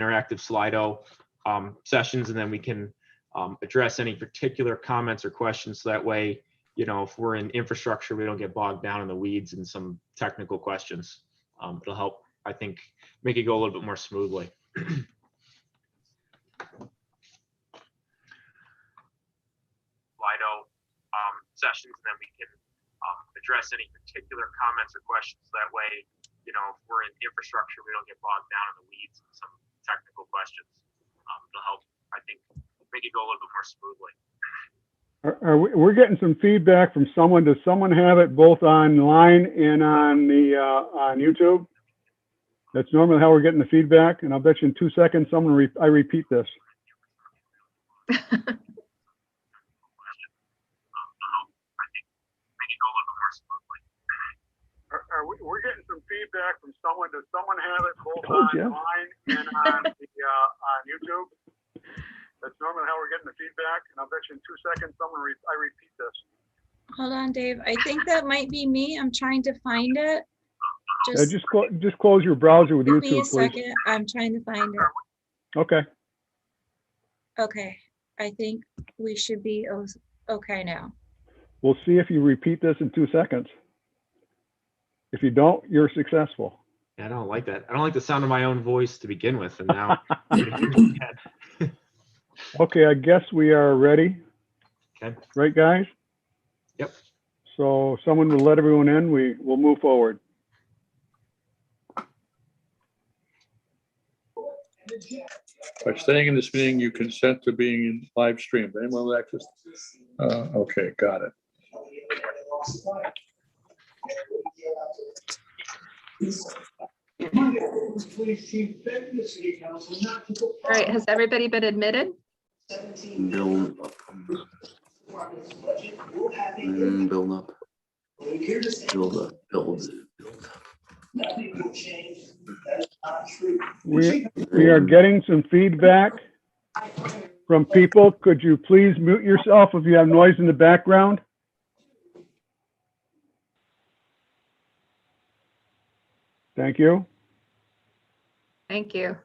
interactive Slido sessions, and then we can address any particular comments or questions. So that way, you know, if we're in infrastructure, we don't get bogged down in the weeds and some technical questions. It'll help, I think, make it go a little bit more smoothly. Slido sessions, and then we can address any particular comments or questions. So that way, you know, if we're in infrastructure, we don't get bogged down in the weeds and some technical questions. It'll help, I think, make it go a little bit more smoothly. We're getting some feedback from someone. Does someone have it both online and on the on YouTube? That's normally how we're getting the feedback, and I'll bet you in 2 seconds someone I repeat this. We're getting some feedback from someone. Does someone have it both online and on the on YouTube? That's normally how we're getting the feedback, and I'll bet you in 2 seconds someone I repeat this. Hold on, Dave. I think that might be me. I'm trying to find it. Just close your browser with YouTube, give me a please. second. I'm trying to find it. Okay. Okay. I think we should be okay now. We'll see if you repeat this in 2 seconds. If you don't, you're successful. Yeah, I don't like that. I don't like the sound of my own voice to begin with, and now. Okay, I guess we are ready. Okay. Right, guys? Yep. So someone will let everyone in. We'll move forward. By staying in this meeting, you consent to being in live stream. Anyone with access? Okay, got it. All right, has everybody been admitted? Build up. Build up. Build up. Build. We are getting some feedback from people. Could you please mute yourself if you have noise in the background? Thank you. Thank you.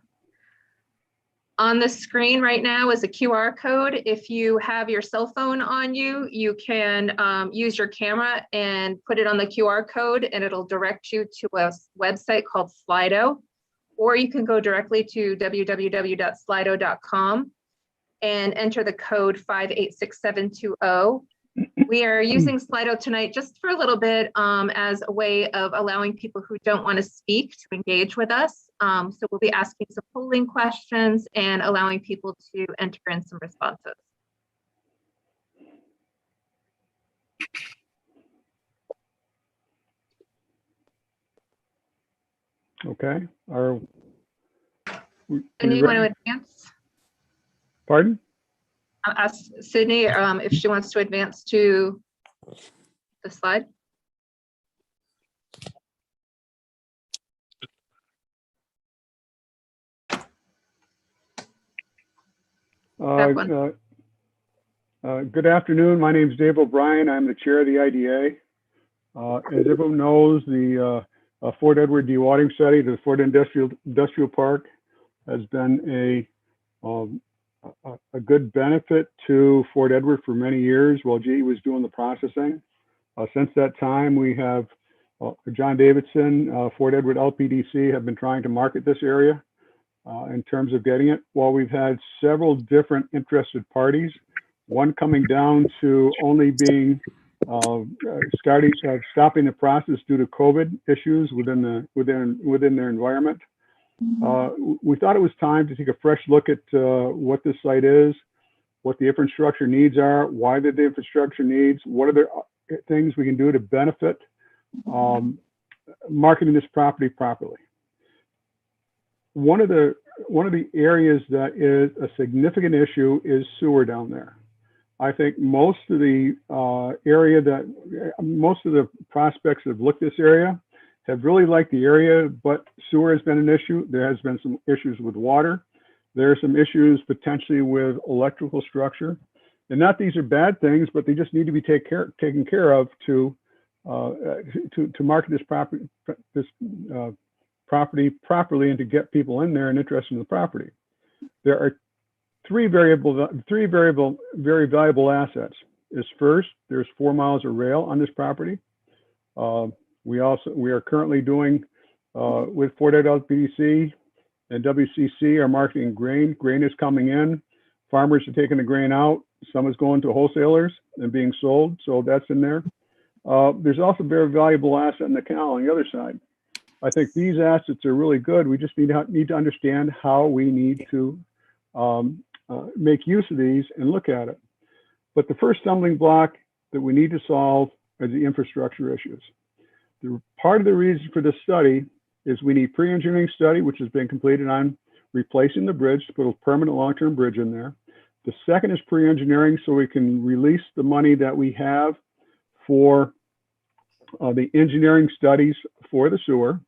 On the screen right now is a QR code. If you have your cell phone on you, you can use your camera and put it on the QR code, and it'll direct you to a website called Slido, or you can go directly to www.slido.com and enter the code 586720. We are using Slido tonight just for a little bit as a way of allowing people who don't want to speak to engage with us. So we'll be asking some polling questions and allowing people to enter in some responses. Okay. Sydney, you want to advance? Pardon? I'll ask Sydney if she wants to advance to the slide. Good afternoon. My name is Dave O'Brien. I'm the chair of the IDA. As everyone knows, the Fort Edward dewatering study to the Fort Industrial Park has been a good benefit to Fort Edward for many years while GE was doing the processing. Since that time, we have John Davidson, Fort Edward LPDC have been trying to market this area in terms of getting it. While we've had several different interested parties, one coming down to only being stopping the process due to COVID issues within their environment. We thought it was time to take a fresh look at what this site is, what the infrastructure needs are, why the infrastructure needs, what are the things we can do to benefit marketing this property properly. One of the areas that is a significant issue is sewer down there. I think most of the prospects that have looked at this area have really liked the area, but sewer has been an issue. There has been some issues with water. There are some issues potentially with electrical structure. And not these are bad things, but they just need to be taken care of to market this property, property properly and to get people in there and interested in the property. There are three very valuable assets. Is first, there's 4 miles of rail on this property. We are currently doing with Fort Edward LPDC and WCC are marketing grain. Grain is coming in. Farmers are taking the grain out. Some is going to wholesalers and being sold. So that's in there. There's also a very valuable asset in the canal on the other side. I think these assets are really good. We just need to understand how we need to make use of these and look at it. But the first stumbling block that we need to solve are the infrastructure issues. Part of the reason for this study is we need pre-engineering study, which has been completed on replacing the bridge to put a permanent long-term bridge in there. The second is pre-engineering, so we can release the money that we have for the engineering studies for the sewer.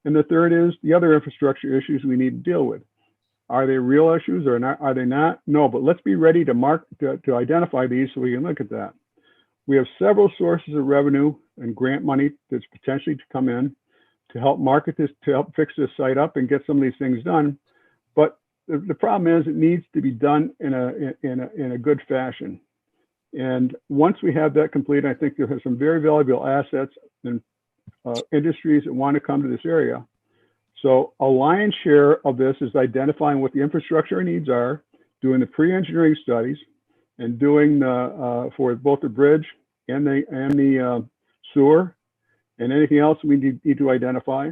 And the third is the other infrastructure issues we need to deal with. Are they real issues or not? Are they not? No, but let's be ready to identify these so we can look at that. We have several sources of revenue and grant money that's potentially to come in to help market this, to help fix this site up and get some of these things done. But the problem is it needs to be done in a good fashion. And once we have that complete, I think you'll have some very valuable assets and industries that want to come to this area. So a lion's share of this is identifying what the infrastructure needs are, doing the pre-engineering studies, and doing for both the bridge and the sewer, and anything else we need to identify.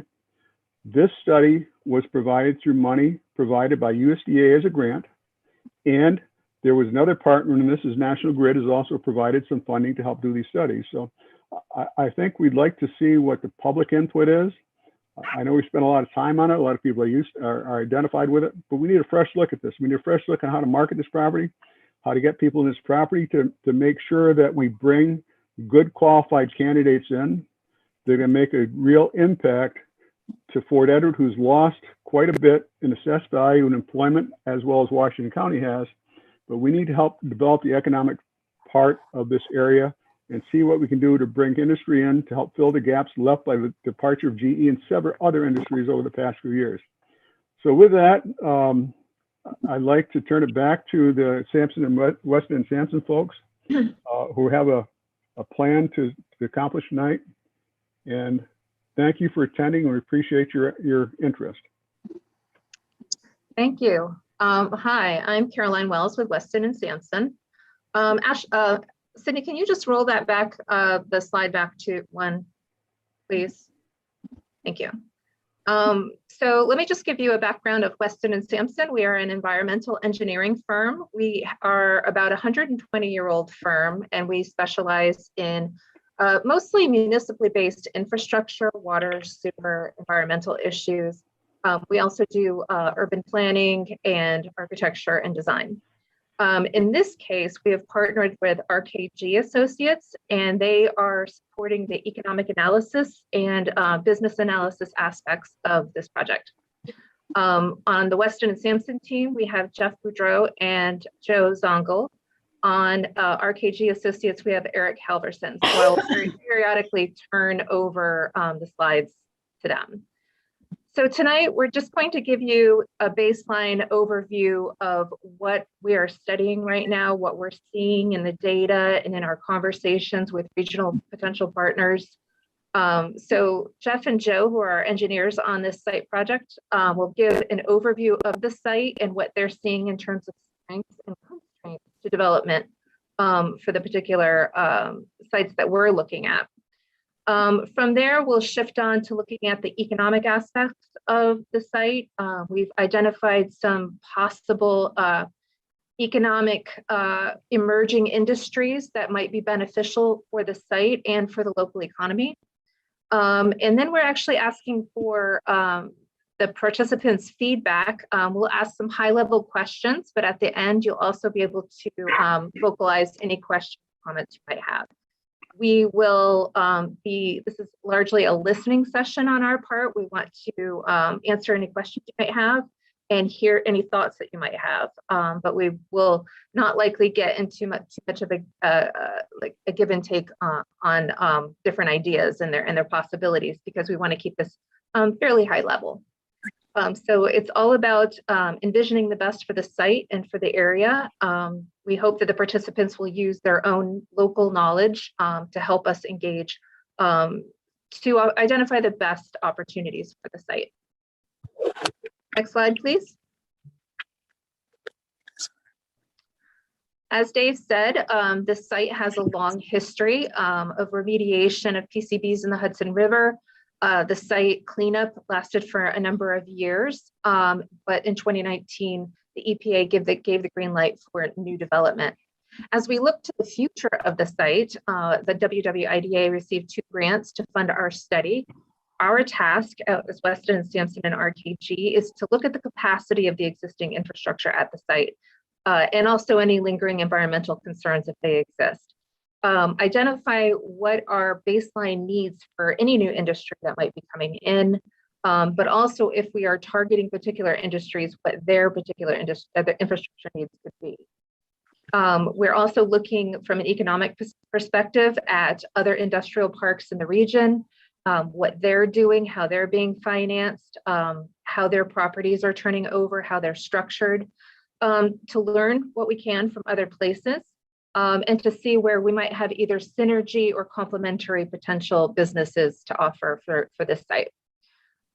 This study was provided through money provided by USDA as a grant, and there was another partner, and this is National Grid, has also provided some funding to help do these studies. So I think we'd like to see what the public input is. I know we spent a lot of time on it. A lot of people are identified with it, but we need a fresh look at this. We need a fresh look on how to market this property, how to get people in this property to make sure that we bring good qualified candidates in. They're going to make a real impact to Fort Edward, who's lost quite a bit in assessed value and employment, as well as Washington County has. But we need to help develop the economic part of this area and see what we can do to bring industry in to help fill the gaps left by the departure of GE and several other industries over the past few years. So with that, I'd like to turn it back to the Sampson and Weston and Sampson folks who have a plan to accomplish tonight. And thank you for attending, and we appreciate your interest. Thank you. Hi, I'm Caroline Wells with Weston and Sampson. Sydney, can you just roll that back, the slide back to one, please? Thank you. So let me just give you a background of Weston and Sampson. We are an environmental engineering firm. We are about a 120-year-old firm, and we specialize in mostly municipally based infrastructure, water, sewer, environmental issues. We also do urban planning and architecture and design. In this case, we have partnered with RKG Associates, and they are supporting the economic analysis and business analysis aspects of this project. On the Weston and Sampson team, we have Jeff Boudreau and Joe Zongel. On RKG Associates, we have Eric Halverson. So I will periodically turn over the slides to them. So tonight, we're just going to give you a baseline overview of what we are studying right now, what we're seeing in the data and in our conversations with regional potential partners. So Jeff and Joe, who are our engineers on this site project, will give an overview of the site and what they're seeing in terms of strengths and constraints to development for the particular sites that we're looking at. From there, we'll shift on to looking at the economic aspects of the site. We've identified some possible economic emerging industries that might be beneficial for the site and for the local economy. And then we're actually asking for the participants' feedback. We'll ask some high-level questions, but at the end, you'll also be able to vocalize any questions, comments you might have. We will this is largely a listening session on our part. We want to answer any questions you might have and hear any thoughts that you might have. But we will not likely get into too much of a give and take on different ideas and their possibilities, because we want to keep this fairly high level. So it's all about envisioning the best for the site and for the area. We hope that the participants will use their own local knowledge to help us engage to identify the best opportunities for the site. Next slide, please. As Dave said, this site has a long history of remediation of PCBs in the Hudson River. The site cleanup lasted for a number of years, but in 2019, the EPA gave the green light for new development. As we look to the future of the site, the WWIDA received 2 grants to fund our study. Our task as Weston and Sampson and RKG is to look at the capacity of the existing infrastructure at the site, and also any lingering environmental concerns if they exist. Identify what our baseline needs for any new industry that might be coming in, but also if we are targeting particular industries, what their particular infrastructure needs could be. We're also looking from an economic perspective at other industrial parks in the region, what they're doing, how they're being financed, how their properties are turning over, how they're structured, to learn what we can from other places. And to see where we might have either synergy or complementary potential businesses to offer for this site.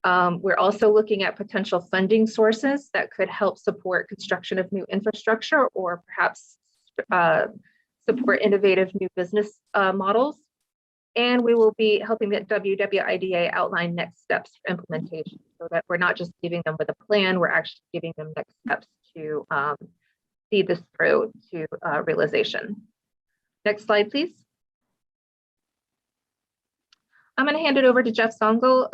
We're also looking at potential funding sources that could help support construction of new infrastructure or perhaps support innovative new business models. And we will be helping the WWIDA outline next steps for implementation so that we're not just giving them with a plan, we're actually giving them next steps to see this through to realization. Next slide, please. I'm going to hand it over to Jeff Zongel,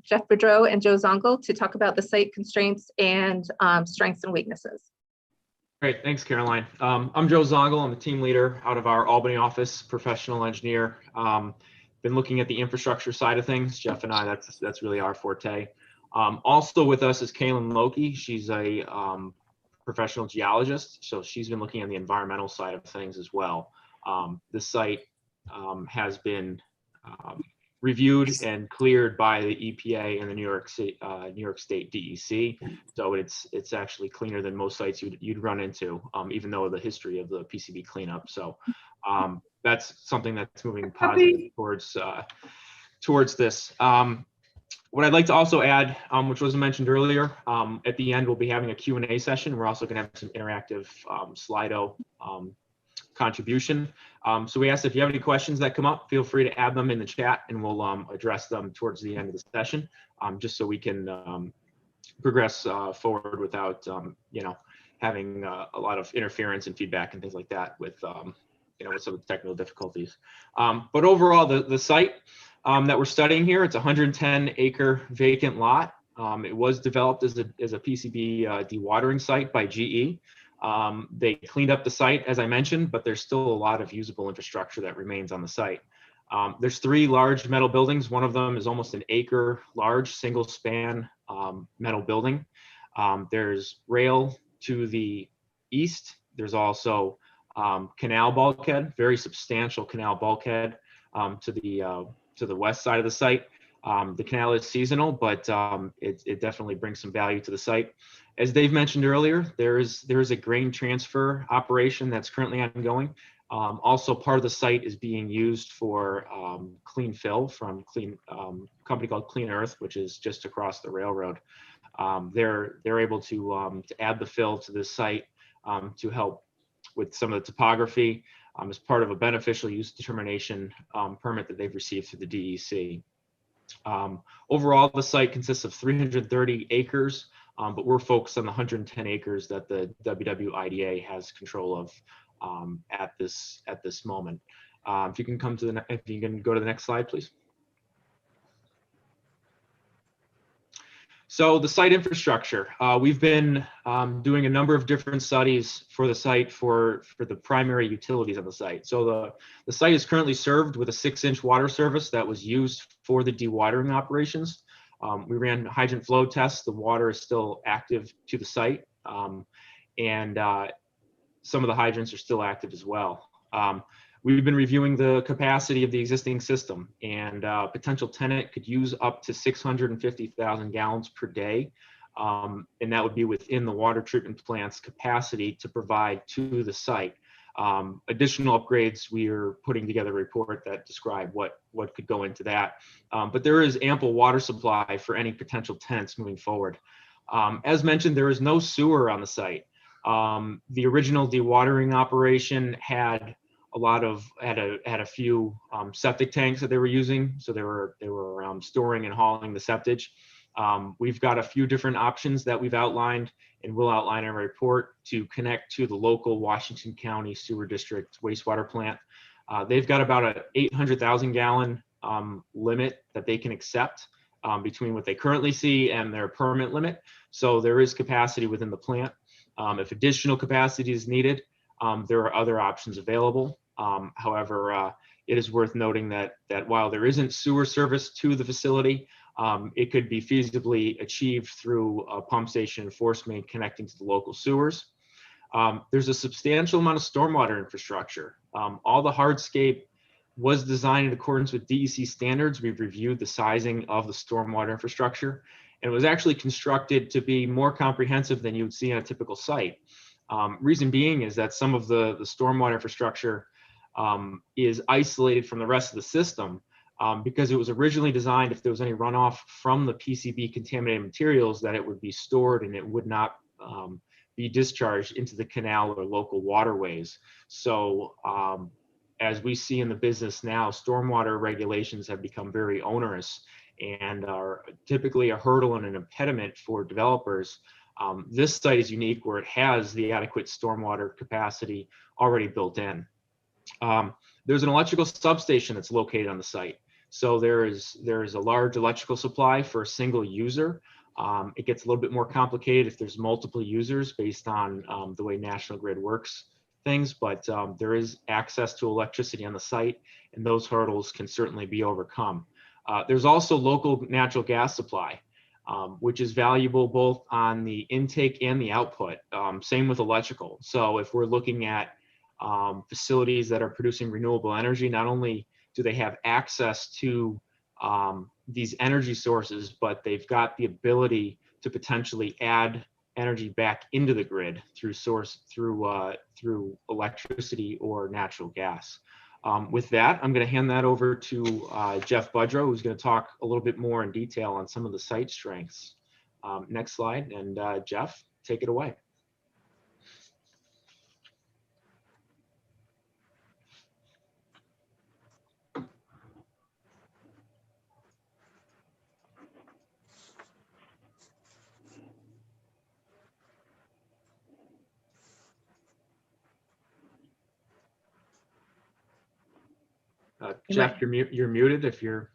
Jeff Boudreau and Joe Zongel to talk about the site constraints and strengths and weaknesses. Great, thanks, Caroline. I'm Joe Zongel. I'm the team leader out of our Albany office, professional engineer. Been looking at the infrastructure side of things. Jeff and I, that's really our forte. Also with us is Kaylin Loki. She's a professional geologist, so she's been looking at the environmental side of things as well. This site has been reviewed and cleared by the EPA and the New York State DEC, so it's actually cleaner than most sites you'd run into, even though the history of the PCB cleanup. So that's something that's moving positive towards this. What I'd like to also add, which was mentioned earlier, at the end we'll be having a Q&A session. We're also going to have some interactive Slido contribution. So we ask if you have any questions that come up, feel free to add them in the chat and we'll address them towards the end of the session, just so we can progress forward without having a lot of interference and feedback and things like that with with some of the technical difficulties. But overall, the site that we're studying here, it's a 110-acre vacant lot. It was developed as a PCB dewatering site by GE. They cleaned up the site, as I mentioned, but there's still a lot of usable infrastructure that remains on the site. There's 3 large metal buildings. One of them is almost an acre large, single span metal building. There's rail to the east. There's also canal bulkhead, very substantial canal bulkhead to the west side of the site. The canal is seasonal, but it definitely brings some value to the site. As Dave mentioned earlier, there is a grain transfer operation that's currently ongoing. Also, part of the site is being used for clean fill from a company called Clean Earth, which is just across the railroad. They're able to add the fill to this site to help with some of the topography as part of a beneficial use determination permit that they've received through the DEC. Overall, the site consists of 330 acres, but we're focused on the 110 acres that the WWIDA has control of at this moment. If you can go to the next slide, please. So the site infrastructure, we've been doing a number of different studies for the site for the primary utilities of the site. So the site is currently served with a 6-inch water service that was used for the dewatering operations. We ran hydrant flow tests. The water is still active to the site, and some of the hydrants are still active as well. we've been reviewing the capacity of the existing system, and potential tenant could use up to 650,000 gallons per day. And that would be within the water treatment plant's capacity to provide to the site. Additional upgrades, we are putting together a report that describe what could go into that. But there is ample water supply for any potential tenants moving forward. As mentioned, there is no sewer on the site. The original dewatering operation had a few septic tanks that they were using, so they were storing and hauling the septage. We've got a few different options that we've outlined and will outline in our report to connect to the local Washington County Sewer District wastewater plant. They've got about an 800,000 gallon limit that they can accept between what they currently see and their permit limit. So there is capacity within the plant. If additional capacity is needed, there are other options available. However, it is worth noting that while there isn't sewer service to the facility, it could be feasibly achieved through a pump station and force main connecting to the local sewers. There's a substantial amount of stormwater infrastructure. All the hardscape was designed in accordance with DEC standards. We've reviewed the sizing of the stormwater infrastructure, and it was actually constructed to be more comprehensive than you would see on a typical site. Reason being is that some of the stormwater infrastructure is isolated from the rest of the system. Because it was originally designed, if there was any runoff from the PCB contaminated materials, that it would be stored and it would not be discharged into the canal or local waterways. So as we see in the business now, stormwater regulations have become very onerous and are typically a hurdle and an impediment for developers. This site is unique where it has the adequate stormwater capacity already built in. There's an electrical substation that's located on the site. So there is a large electrical supply for a single user. It gets a little bit more complicated if there's multiple users based on the way National Grid works things, but there is access to electricity on the site, and those hurdles can certainly be overcome. There's also local natural gas supply, which is valuable both on the intake and the output. Same with electrical. So if we're looking at facilities that are producing renewable energy, not only do they have access to these energy sources, but they've got the ability to potentially add energy back into the grid through electricity or natural gas. With that, I'm going to hand that over to Jeff Budrow, who's going to talk a little bit more in detail on some of the site strengths. Next slide, and Jeff, take it away. Jeff, you're muted if you're.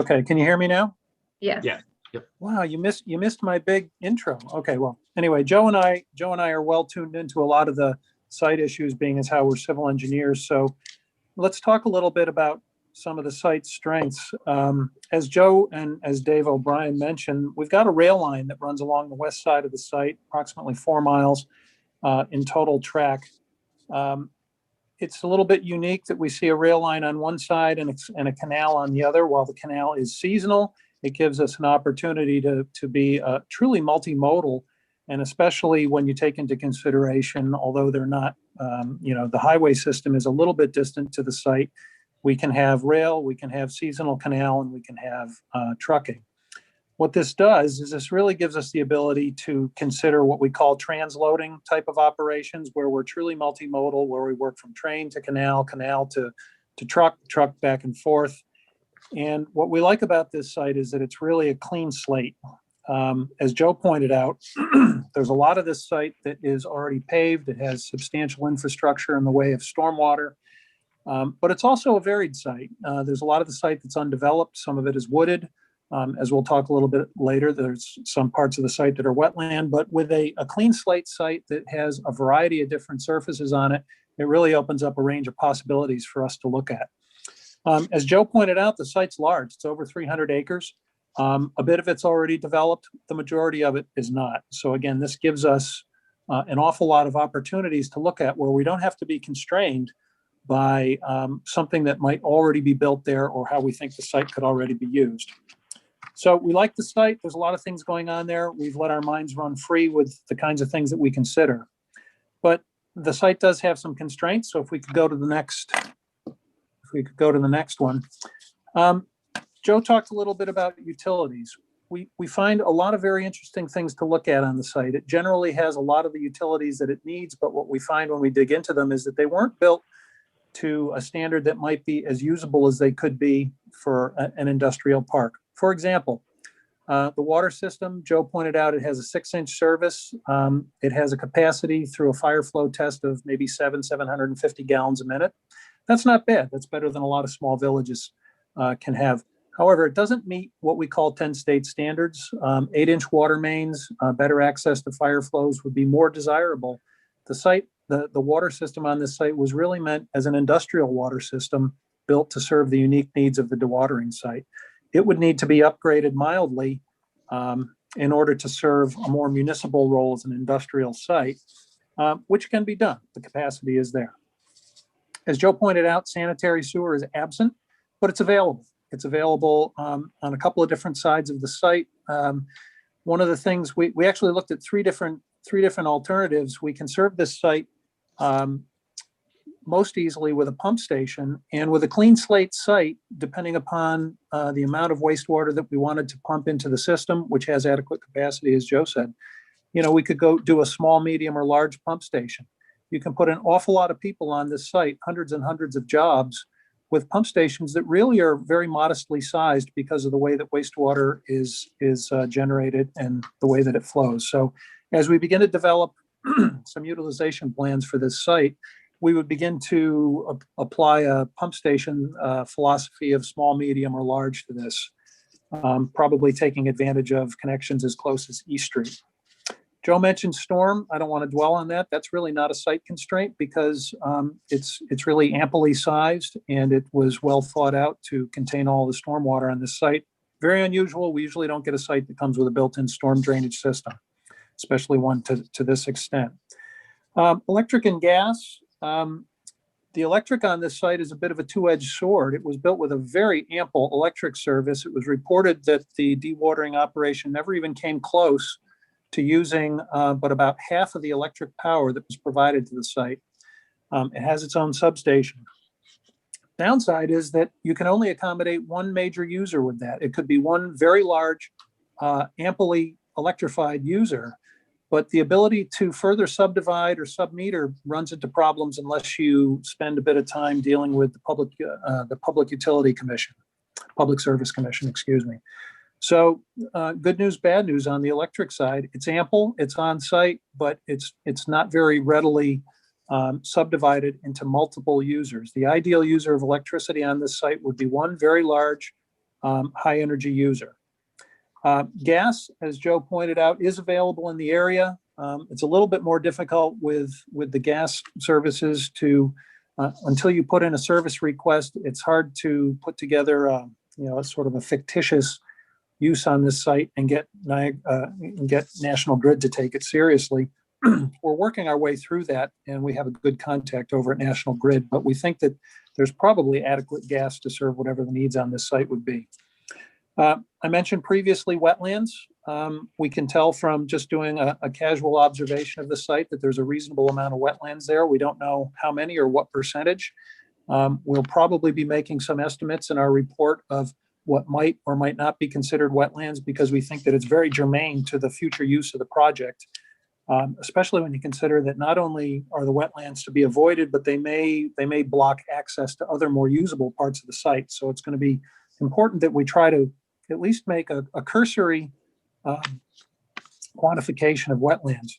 Okay, can you hear me now? Yes. Yeah. Yep. Wow, you missed my big intro. Okay, well, anyway, Joe and I are well tuned into a lot of the site issues, being as how we're civil engineers. So let's talk a little bit about some of the site strengths. As Joe and as Dave O'Brien mentioned, we've got a rail line that runs along the west side of the site, approximately 4 miles in total track. It's a little bit unique that we see a rail line on one side and a canal on the other. While the canal is seasonal, it gives us an opportunity to be truly multimodal, and especially when you take into consideration, although they're not, the highway system is a little bit distant to the site, we can have rail, we can have seasonal canal, and we can have trucking. What this does is this really gives us the ability to consider what we call transloading type of operations, where we're truly multimodal, where we work from train to canal, canal to truck back and forth. And what we like about this site is that it's really a clean slate. As Joe pointed out, there's a lot of this site that is already paved. It has substantial infrastructure in the way of stormwater, but it's also a varied site. There's a lot of the site that's undeveloped. Some of it is wooded. As we'll talk a little bit later, there's some parts of the site that are wetland, but with a clean slate site that has a variety of different surfaces on it, it really opens up a range of possibilities for us to look at. As Joe pointed out, the site's large. It's over 300 acres. A bit of it's already developed. The majority of it is not. So again, this gives us an awful lot of opportunities to look at where we don't have to be constrained by something that might already be built there or how we think the site could already be used. So we like the site. There's a lot of things going on there. We've let our minds run free with the kinds of things that we consider. But the site does have some constraints. So if we could go to the next, one. Joe talked a little bit about utilities. We find a lot of very interesting things to look at on the site. It generally has a lot of the utilities that it needs, but what we find when we dig into them is that they weren't built to a standard that might be as usable as they could be for an industrial park. For example, the water system, Joe pointed out, it has a 6-inch service. It has a capacity through a fire flow test of maybe 750 gallons a minute. That's not bad. That's better than a lot of small villages can have. However, it doesn't meet what we call 10 state standards. 8-inch water mains, better access to fire flows would be more desirable. The water system on this site was really meant as an industrial water system built to serve the unique needs of the dewatering site. It would need to be upgraded mildly in order to serve a more municipal role as an industrial site, which can be done. The capacity is there. As Joe pointed out, sanitary sewer is absent, but it's available. It's available on a couple of different sides of the site. One of the things we actually looked at three different alternatives. We can serve this site most easily with a pump station, and with a clean slate site, depending upon the amount of wastewater that we wanted to pump into the system, which has adequate capacity, as Joe said, we could go do a small, medium, or large pump station. You can put an awful lot of people on this site, hundreds and hundreds of jobs, with pump stations that really are very modestly sized because of the way that wastewater is generated and the way that it flows. So as we begin to develop some utilization plans for this site, we would begin to apply a pump station philosophy of small, medium, or large to this, probably taking advantage of connections as close as East Street. Joe mentioned storm. I don't want to dwell on that. That's really not a site constraint because it's really amply sized and it was well thought out to contain all the stormwater on this site. Very unusual. We usually don't get a site that comes with a built-in storm drainage system, especially one to this extent. Electric and gas. The electric on this site is a bit of a two-edged sword. It was built with a very ample electric service. It was reported that the dewatering operation never even came close to using but about half of the electric power that was provided to the site. It has its own substation. Downside is that you can only accommodate one major user with that. It could be one very large, amply electrified user, but the ability to further subdivide or submeter runs into problems unless you spend a bit of time dealing with the Public Utility Commission, Public Service Commission, excuse me. So good news, bad news on the electric side. It's ample, it's on site, but it's not very readily subdivided into multiple users. The ideal user of electricity on this site would be one very large, high energy user. Gas, as Joe pointed out, is available in the area. It's a little bit more difficult with the gas services to, until you put in a service request, it's hard to put together a sort of a fictitious use on this site and get National Grid to take it seriously. We're working our way through that, and we have a good contact over at National Grid, but we think that there's probably adequate gas to serve whatever the needs on this site would be. I mentioned previously wetlands. We can tell from just doing a casual observation of the site that there's a reasonable amount of wetlands there. We don't know how many or what percentage. We'll probably be making some estimates in our report of what might or might not be considered wetlands because we think that it's very germane to the future use of the project, especially when you consider that not only are the wetlands to be avoided, but they may block access to other more usable parts of the site. So it's going to be important that we try to at least make a cursory quantification of wetlands.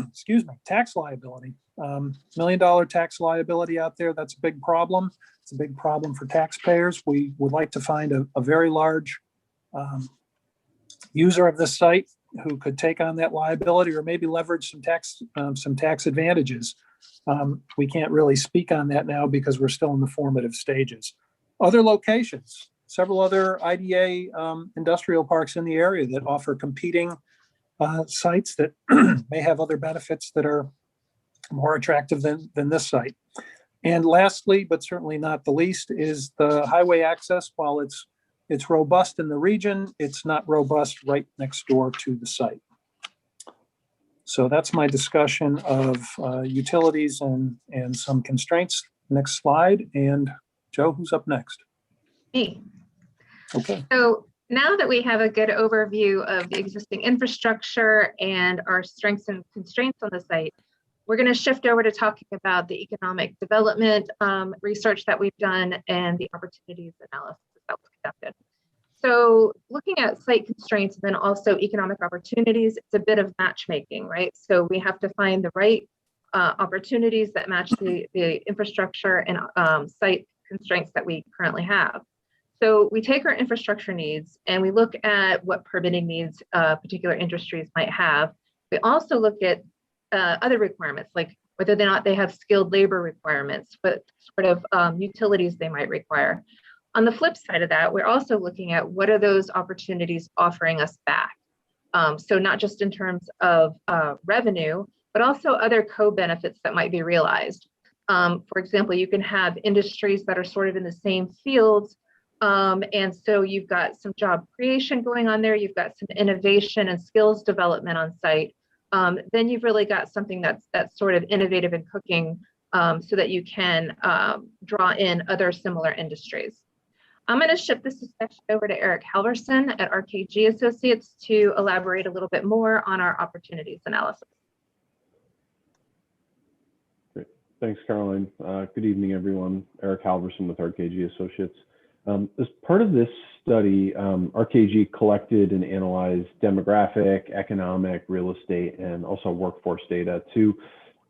Excuse me, tax liability. $1 million tax liability out there, that's a big problem. It's a big problem for taxpayers. We would like to find a very large user of this site who could take on that liability or maybe leverage some tax advantages. We can't really speak on that now because we're still in the formative stages. Other locations, several other IDA industrial parks in the area that offer competing sites that may have other benefits that are more attractive than this site. And lastly, but certainly not the least, is the highway access. While it's robust in the region, it's not robust right next door to the site. So that's my discussion of utilities and some constraints. Next slide. And Joe, who's up next? Me. Okay. So now that we have a good overview of the existing infrastructure and our strengths and constraints on the site, we're going to shift over to talking about the economic development research that we've done and the opportunities analysis that was conducted. So looking at site constraints and then also economic opportunities, it's a bit of matchmaking, right? So we have to find the right opportunities that match the infrastructure and site constraints that we currently have. So we take our infrastructure needs and we look at what permitting needs particular industries might have. We also look at other requirements, like whether or not they have skilled labor requirements, what sort of utilities they might require. On the flip side of that, we're also looking at what are those opportunities offering us back. So not just in terms of revenue, but also other co-benefits that might be realized. For example, you can have industries that are sort of in the same fields. And so you've got some job creation going on there. You've got some innovation and skills development on site. Then you've really got something that's sort of innovative in cooking so that you can draw in other similar industries. I'm going to shift this discussion over to Eric Halverson at RKG Associates to elaborate a little bit more on our opportunities analysis. Great. Thanks, Caroline. Good evening, everyone. Eric Halverson with RKG Associates. As part of this study, RKG collected and analyzed demographic, economic, real estate, and also workforce data to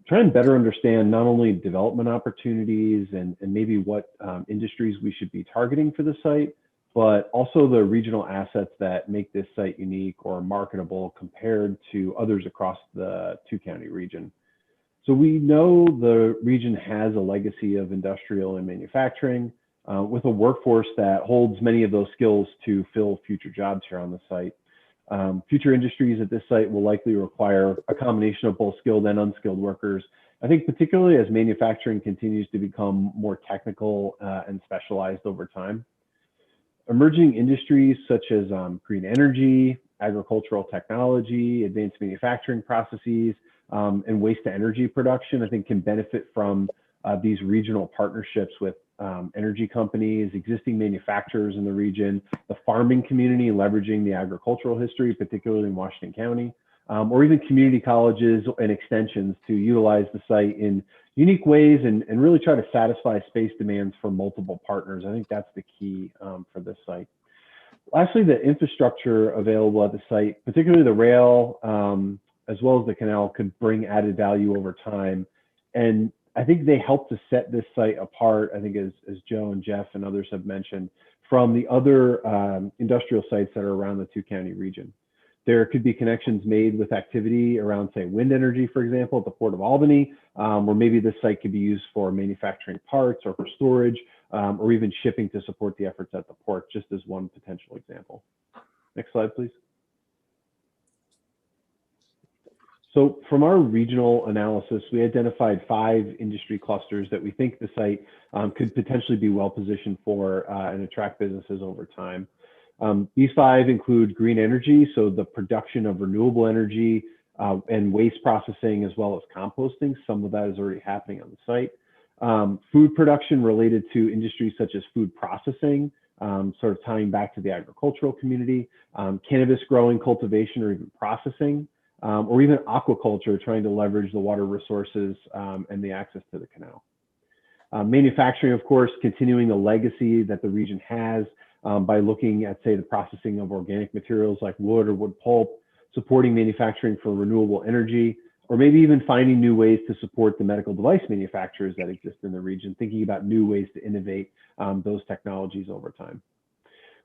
try and better understand not only development opportunities and maybe what industries we should be targeting for the site, but also the regional assets that make this site unique or marketable compared to others across the two-county region. So we know the region has a legacy of industrial and manufacturing with a workforce that holds many of those skills to fill future jobs here on the site. Future industries at this site will likely require a combination of both skilled and unskilled workers. I think particularly as manufacturing continues to become more technical and specialized over time. Emerging industries such as green energy, agricultural technology, advanced manufacturing processes, and waste to energy production, I think can benefit from these regional partnerships with energy companies, existing manufacturers in the region, the farming community leveraging the agricultural history, particularly in Washington County, or even community colleges and extensions to utilize the site in unique ways and really try to satisfy space demands for multiple partners. I think that's the key for this site. Lastly, the infrastructure available at the site, particularly the rail, as well as the canal, could bring added value over time. And I think they help to set this site apart, I think as Joe and Jeff and others have mentioned, from the other industrial sites that are around the two-county region. There could be connections made with activity around, say, wind energy, for example, at the Port of Albany, or maybe this site could be used for manufacturing parts or for storage, or even shipping to support the efforts at the port, just as one potential example. Next slide, please. So from our regional analysis, we identified 5 industry clusters that we think the site could potentially be well positioned for and attract businesses over time. These 5 include green energy, so the production of renewable energy and waste processing, as well as composting. Some of that is already happening on the site. Food production related to industries such as food processing, sort of tying back to the agricultural community, cannabis growing, cultivation, or even processing. Or even aquaculture, trying to leverage the water resources and the access to the canal. Manufacturing, of course, continuing the legacy that the region has by looking at, say, the processing of organic materials like wood or wood pulp, supporting manufacturing for renewable energy, or maybe even finding new ways to support the medical device manufacturers that exist in the region, thinking about new ways to innovate those technologies over time.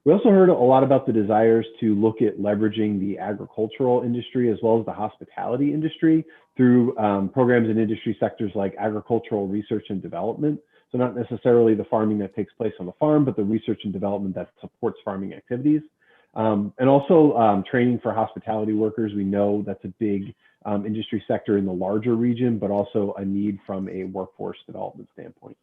We also heard a lot about the desires to look at leveraging the agricultural industry as well as the hospitality industry through programs in industry sectors like agricultural research and development. So not necessarily the farming that takes place on the farm, but the research and development that supports farming activities. And also training for hospitality workers. We know that's a big industry sector in the larger region, but also a need from a workforce development standpoint.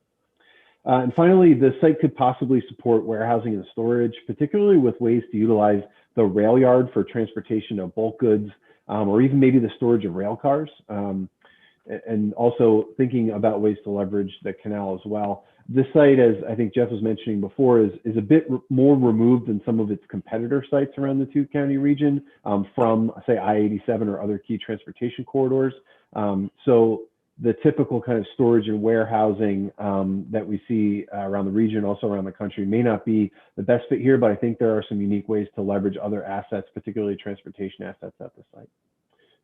And finally, the site could possibly support warehousing and storage, particularly with ways to utilize the rail yard for transportation of bulk goods, or even maybe the storage of rail cars. And also thinking about ways to leverage the canal as well. This site, as I think Jeff was mentioning before, is a bit more removed than some of its competitor sites around the two-county region from, say, I-87 or other key transportation corridors. So the typical kind of storage and warehousing that we see around the region, also around the country, may not be the best fit here, but I think there are some unique ways to leverage other assets, particularly transportation assets at the site.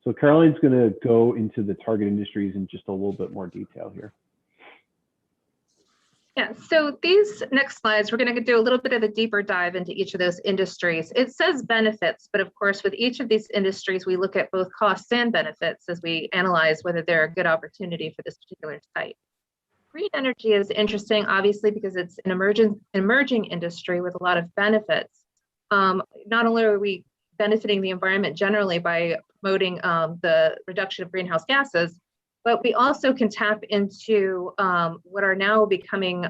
So Caroline's going to go into the target industries in just a little bit more detail here. Yeah, so these next slides, we're going to do a little bit of a deeper dive into each of those industries. It says benefits, but of course, with each of these industries, we look at both costs and benefits as we analyze whether they're a good opportunity for this particular site. Green energy is interesting, obviously, because it's an emerging industry with a lot of benefits. Not only are we benefiting the environment generally by promoting the reduction of greenhouse gases, but we also can tap into what are now becoming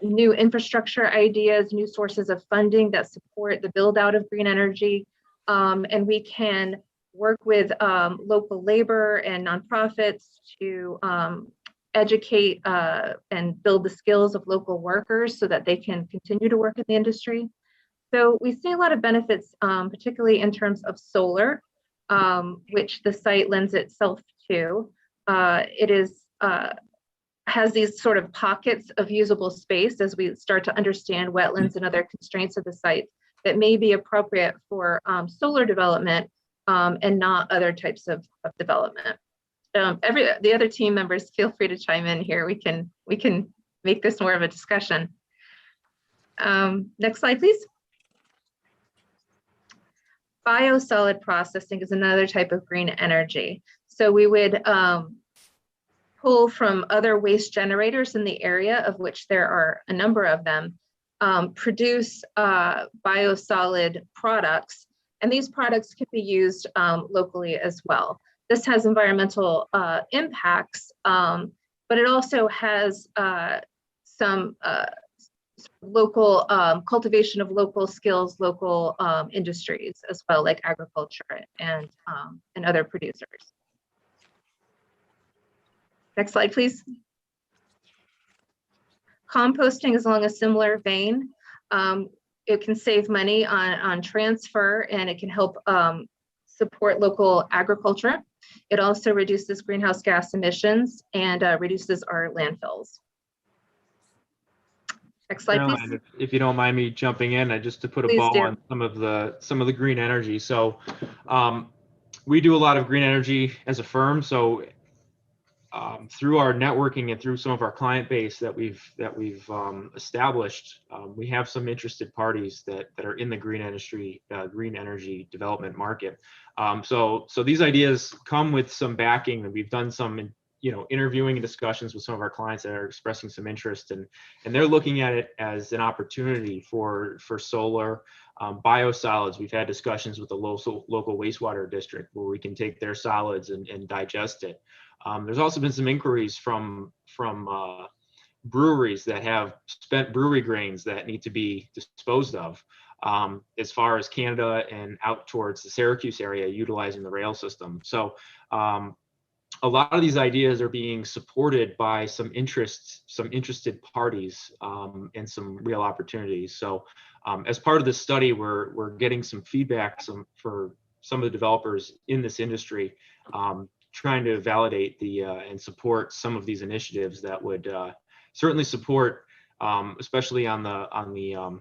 new infrastructure ideas, new sources of funding that support the build out of green energy. And we can work with local labor and nonprofits to educate and build the skills of local workers so that they can continue to work in the industry. So we see a lot of benefits, particularly in terms of solar, which the site lends itself to. It is has these sort of pockets of usable space as we start to understand wetlands and other constraints of the site that may be appropriate for solar development and not other types of development. The other team members, feel free to chime in here. We can make this more of a discussion. Next slide, please. Biosolid processing is another type of green energy. So we would pull from other waste generators in the area, of which there are a number of them, produce biosolid products, and these products can be used locally as well. This has environmental impacts, but it also has some local cultivation of local skills, local industries as well, like agriculture and other producers. Next slide, please. Composting is along a similar vein. It can save money on transfer, and it can help support local agriculture. It also reduces greenhouse gas emissions and reduces our landfills. Next slide, please. Caroline, if you don't mind me jumping in, just to put a Please bow do. on some of the green energy. So we do a lot of green energy as a firm. So through our networking and through some of our client base that we've established, we have some interested parties that are in the green energy development market. So these ideas come with some backing, and we've done some interviewing and discussions with some of our clients that are expressing some interest, and they're looking at it as an opportunity for solar biosolids. We've had discussions with the local wastewater district where we can take their solids and digest it. There's also been some inquiries from breweries that have spent brewery grains that need to be disposed of, as far as Canada and out towards the Syracuse area, utilizing the rail system. So a lot of these ideas are being supported by some interested parties, and some real opportunities. So as part of this study, we're getting some feedback for some of the developers in this industry, trying to validate and support some of these initiatives that would certainly support, especially on the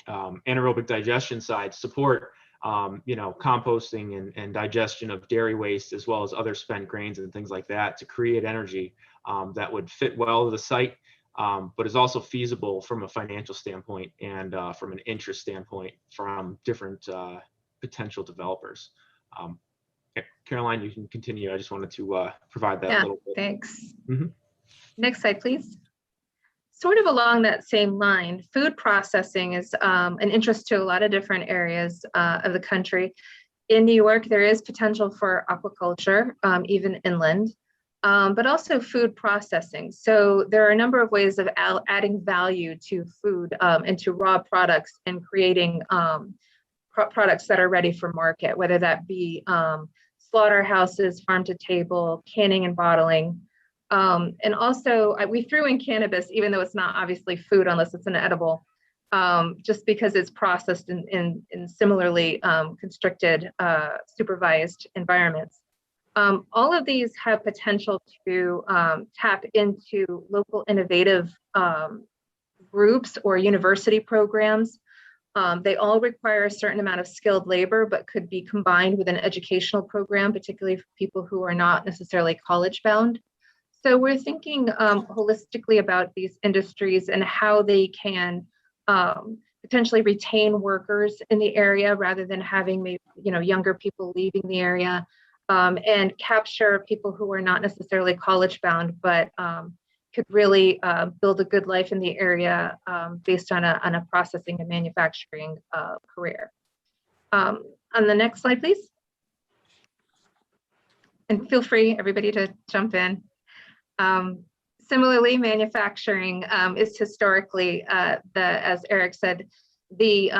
anaerobic digestion side, support composting and digestion of dairy waste, as well as other spent grains and things like that, to create energy that would fit well to the site, but is also feasible from a financial standpoint and from an interest standpoint from different potential developers. Caroline, you can continue. I just wanted to provide that little bit. Thanks. Mm-hmm. Next slide, please. Sort of along that same line, food processing is an interest to a lot of different areas of the country. In New York, there is potential for aquaculture, even inland, but also food processing. So there are a number of ways of adding value to food and to raw products and creating products that are ready for market, whether that be slaughterhouses, farm to table, canning and bottling. And also we threw in cannabis, even though it's not obviously food unless it's an edible, just because it's processed in similarly constricted, supervised environments. All of these have potential to tap into local innovative groups or university programs. They all require a certain amount of skilled labor, but could be combined with an educational program, particularly for people who are not necessarily college bound. So we're thinking holistically about these industries and how they can potentially retain workers in the area rather than having maybe, younger people leaving the area, and capture people who are not necessarily college bound, but could really build a good life in the area based on a processing and manufacturing career. On the next slide, please. And feel free, everybody, to jump in. Similarly, manufacturing is historically, as Eric said, the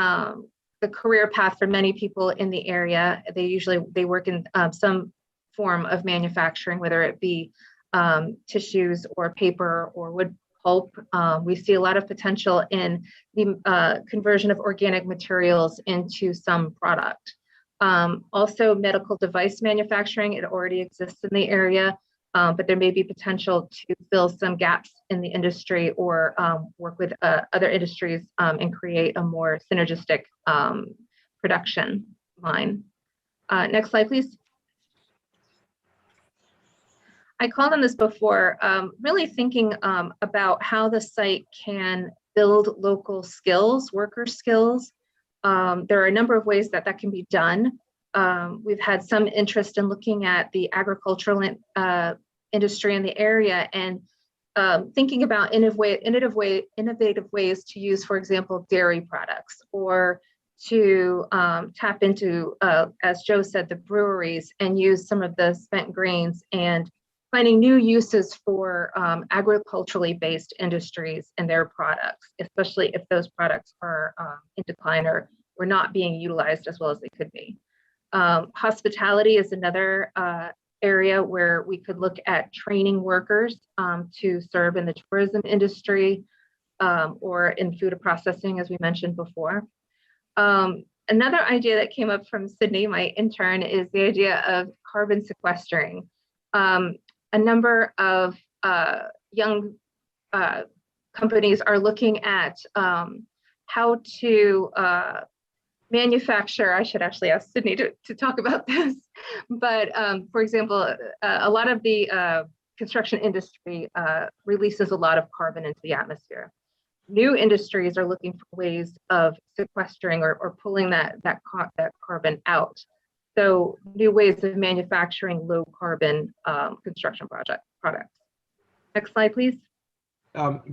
career path for many people in the area. They work in some form of manufacturing, whether it be tissues or paper or wood pulp. We see a lot of potential in the conversion of organic materials into some product. Also, medical device manufacturing, it already exists in the area, but there may be potential to fill some gaps in the industry or work with other industries and create a more synergistic production line. Next slide, please. I called on this before, really thinking about how the site can build local skills, worker skills. There are a number of ways that can be done. We've had some interest in looking at the agricultural industry in the area and thinking about innovative ways to use, for example, dairy products, or to tap into, as Joe said, the breweries and use some of the spent grains, and finding new uses for agriculturally based industries and their products, especially if those products are in decline or not being utilized as well as they could be. Hospitality is another area where we could look at training workers to serve in the tourism industry or in food processing, as we mentioned before. Another idea that came up from Sydney, my intern, is the idea of carbon sequestering. A number of young companies are looking at how to manufacture. I should actually ask Sydney to talk about this, but for example, a lot of the construction industry releases a lot of carbon into the atmosphere. New industries are looking for ways of sequestering or pulling that carbon out. So new ways of manufacturing low carbon construction products. Next slide, please.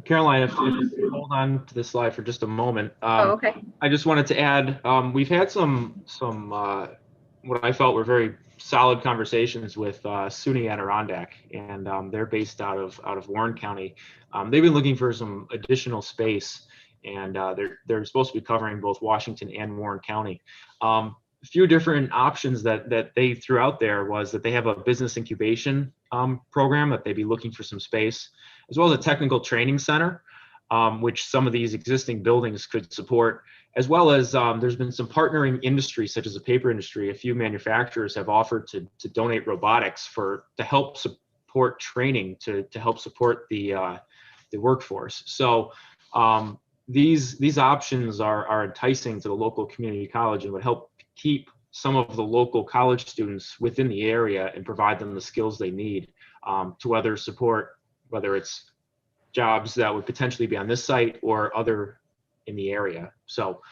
Caroline, if you hold on to this slide for just a moment. Oh, okay. I just wanted to add, we've had some what I felt were very solid conversations with SUNY Adirondack, and they're based out of Warren County. They've been looking for some additional space, and they're supposed to be covering both Washington and Warren County. A few different options that they threw out there was that they have a business incubation program that they'd be looking for some space, as well as a technical training center, which some of these existing buildings could support, as well as there's been some partnering industries such as the paper industry. A few manufacturers have offered to donate robotics to help support training, to help support the workforce. So these options are enticing to the local community college and would help keep some of the local college students within the area and provide them the skills they need to whether it's jobs that would potentially be on this site or other in the area. So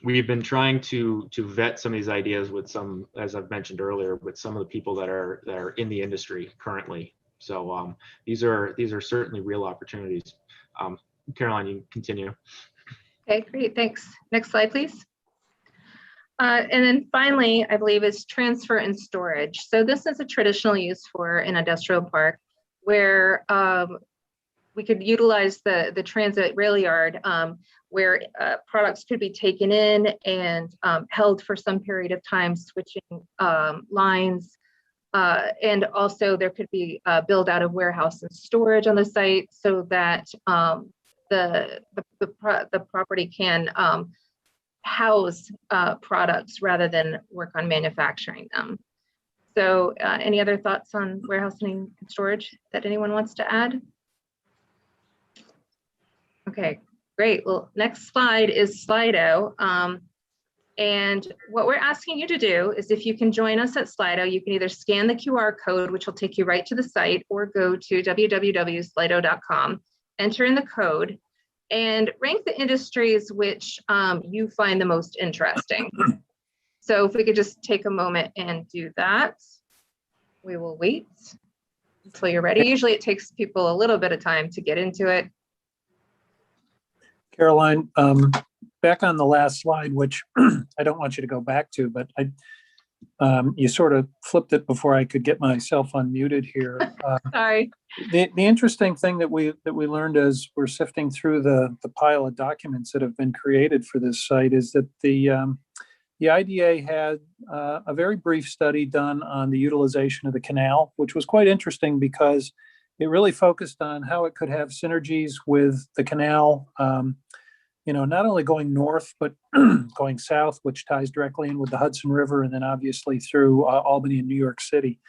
we've been trying to vet some of these ideas with some, as I've mentioned earlier, with some of the people that are in the industry currently. So these are certainly real opportunities. Caroline, you can continue. Okay, great, thanks. Next slide, please. And then finally, I believe is transfer and storage. So this is a traditional use for an industrial park where we could utilize the transit rail yard where products could be taken in and held for some period of time, switching lines. And also there could be build out of warehouse and storage on the site so that the property can house products rather than work on manufacturing them. So any other thoughts on warehousing and storage that anyone wants to add? Okay, great. Well, next slide is Slido. And what we're asking you to do is if you can join us at Slido, you can either scan the QR code, which will take you right to the site, or go to www.slido.com, enter in the code, and rank the industries which you find the most interesting. So if we could just take a moment and do that, we will wait until you're ready. Usually it takes people a little bit of time to get into it. Caroline, back on the last slide, which I don't want you to go back to, but you sort of flipped it before I could get myself unmuted here. Sorry. The interesting thing that we learned as we're sifting through the pile of documents that have been created for this site is that the IDA had a very brief study done on the utilization of the canal, which was quite interesting because it really focused on how it could have synergies with the canal, not only going north, but going south, which ties directly in with the Hudson River, and then obviously through Albany and New York City.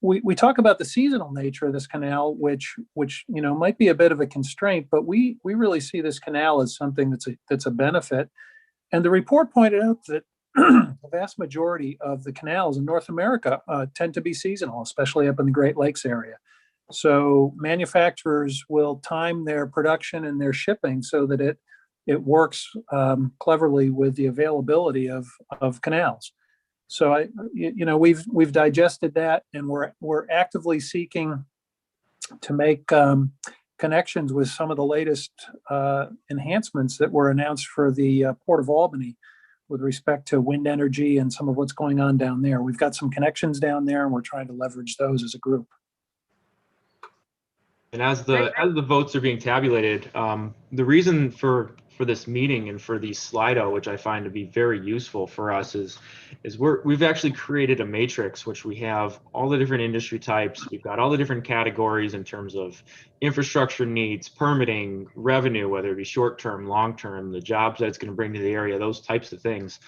We talk about the seasonal nature of this canal, which might be a bit of a constraint, but we really see this canal as something that's a benefit. And the report pointed out that the vast majority of the canals in North America tend to be seasonal, especially up in the Great Lakes area. So manufacturers will time their production and their shipping so that it works cleverly with the availability of canals. So we've digested that, and we're actively seeking to make connections with some of the latest enhancements that were announced for the Port of Albany with respect to wind energy and some of what's going on down there. We've got some connections down there, and we're trying to leverage those as a group. And as the votes are being tabulated, the reason for this meeting and for the Slido, which I find to be very useful for us, is we've actually created a matrix which we have all the different industry types. We've got all the different categories in terms of infrastructure needs, permitting, revenue, whether it be short term, long term, the jobs that it's going to bring to the area, those types of things.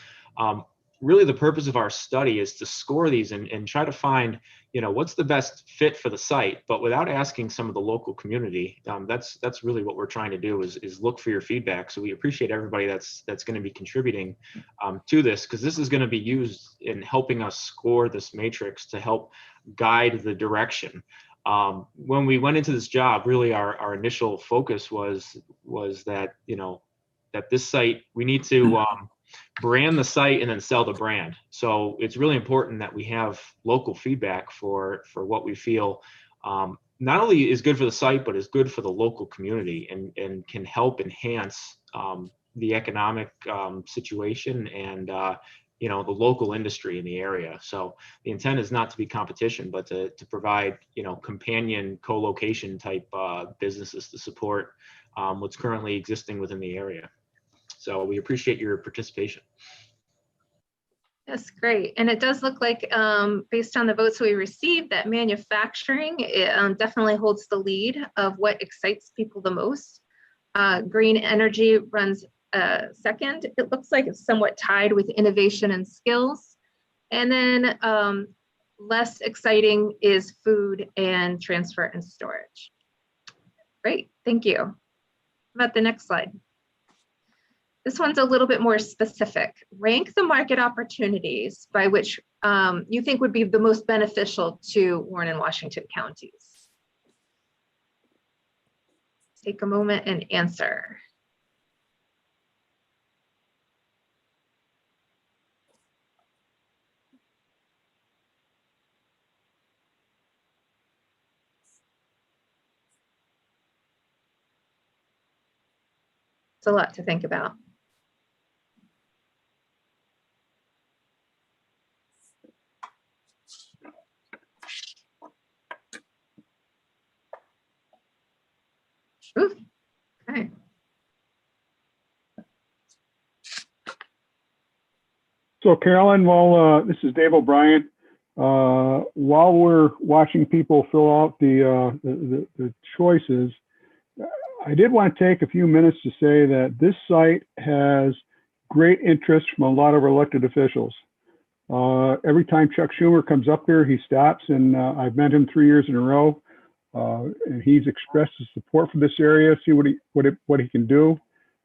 Really, the purpose of our study is to score these and try to find, what's the best fit for the site, but without asking some of the local community. That's really what we're trying to do is look for your feedback. So we appreciate everybody that's going to be contributing to this, because this is going to be used in helping us score this matrix to help guide the direction. When we went into this job, really our initial focus was that, that this site, we need to brand the site and then sell the brand. So it's really important that we have local feedback for what we feel not only is good for the site, but is good for the local community and can help enhance the economic situation and the local industry in the area. So the intent is not to be competition, but to provide companion co-location type businesses to support what's currently existing within the area. So we appreciate your participation. That's great. And it does look like, based on the votes we received, that manufacturing definitely holds the lead of what excites people the most. Green energy runs second. It looks like it's somewhat tied with innovation and skills. And then less exciting is food and transfer and storage. Great, thank you. How about the next slide? This one's a little bit more specific. Rank the market opportunities by which you think would be the most beneficial to Warren and Washington counties. Take a moment and answer. It's a lot to think about. Ooh, okay. So Carolyn, this is Dave O'Brien. While we're watching people fill out the choices, I did want to take a few minutes to say that this site has great interest from a lot of our elected officials. Every time Chuck Schumer comes up here, he stops, and I've met him 3 years in a row. And he's expressed his support for this area, see what he can do.